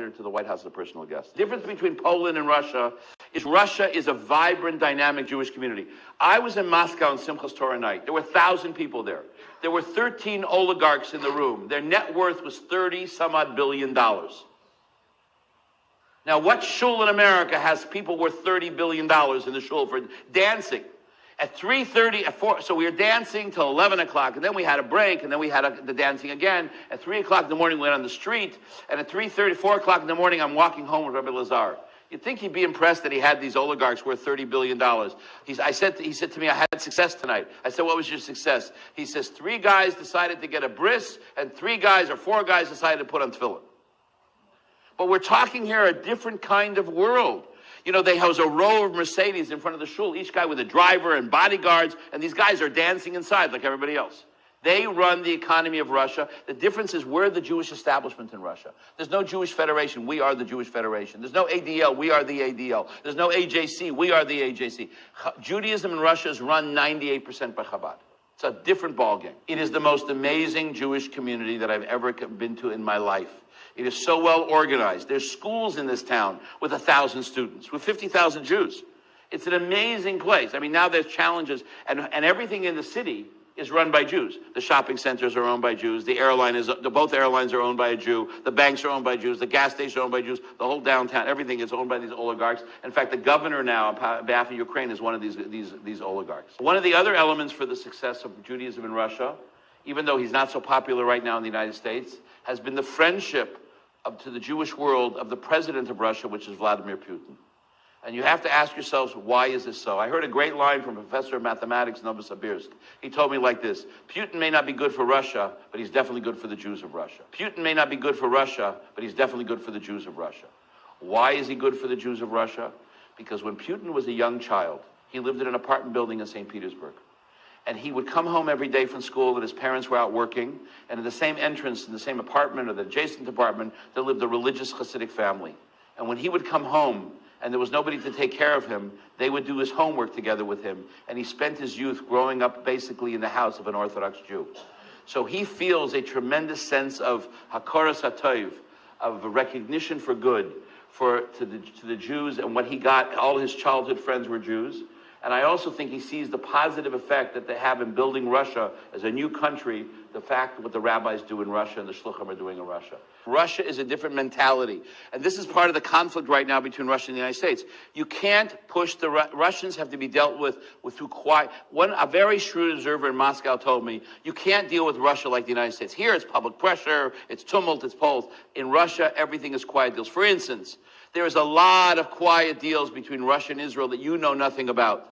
her to the White House as a personal guest. The difference between Poland and Russia is a vibrant, dynamic Jewish community. I was in Moscow on Simchas Torah night. There were 1,000 people there. There were 13 oligarchs in the room. Their net worth was $30-some-odd billion. Now, what shul in America has people worth $30 billion in the shul for dancing? At 3:30, at 4, so we were dancing till 11 o'clock, and then we had a break, and then we had the dancing again. At 3 o'clock in the morning, we went on the street, and at 3:30, 4 o'clock in the morning, I'm walking home with Rabbi Lazar. You'd think he'd be impressed that he had these oligarchs worth $30 billion. He said to me, I had success tonight. I said, what was your success? He says, 3 guys decided to get a bris, and 4 guys decided to put on tefillin. But we're talking here a different kind of world. You know, they house a row of Mercedes in front of the shul, each guy with a driver and bodyguards, and these guys are dancing inside like everybody else. They run the economy of Russia. The difference is we're the Jewish establishment in Russia. There's no Jewish Federation. We are the Jewish Federation. There's no ADL. We are the ADL. There's no AJC. We are the AJC. Judaism in Russia is run 98% by Chabad. It's a different ballgame. It is the most amazing Jewish community that I've ever been to in my life. It is so well organized. There's schools in this town with 1,000 students, with 50,000 Jews. It's an amazing place. I mean, now there's challenges, and everything in the city is run by Jews. The shopping centers are owned by Jews. Both airlines are owned by a Jew. The banks are owned by Jews. The gas stations are owned by Jews. The whole downtown, everything is owned by these oligarchs. In fact, the governor now, on behalf of Ukraine, is one of these oligarchs. One of the other elements for the success of Judaism in Russia, even though he's not so popular right now in the United States, has been the friendship to the Jewish world of the president of Russia, which is Vladimir Putin. And you have to ask yourselves, why is this so? I heard a great line from a professor of mathematics, Novosibirsk. He told me like this: Putin may not be good for Russia, but he's definitely good for the Jews of Russia. Putin may not be good for Russia, but he's definitely good for the Jews of Russia. Why is he good for the Jews of Russia? Because when Putin was a young child, he lived in an apartment building in St. Petersburg. And he would come home every day from school, and his parents were out working, and in the same entrance, in the same apartment or the adjacent apartment, there lived a religious Hasidic family. And when he would come home, and there was nobody to take care of him, they would do his homework together with him. And he spent his youth growing up basically in the house of an Orthodox Jew. So he feels a tremendous sense of hakoras hatov, of recognition for good, to the Jews, and what he got. All his childhood friends were Jews. And I also think he sees the positive effect that they have in building Russia as a new country, the fact what the rabbis do in Russia and the shluchim are doing in Russia. Russia is a different mentality. And this is part of the conflict right now between Russia and the United States. You can't push the Russians have to be dealt with through quiet. A very shrewd observer in Moscow told me, you can't deal with Russia like the United States. Here it's public pressure, it's tumult, it's polls. In Russia, everything is quiet deals. For instance, there is a lot of quiet deals between Russia and Israel that you know nothing about.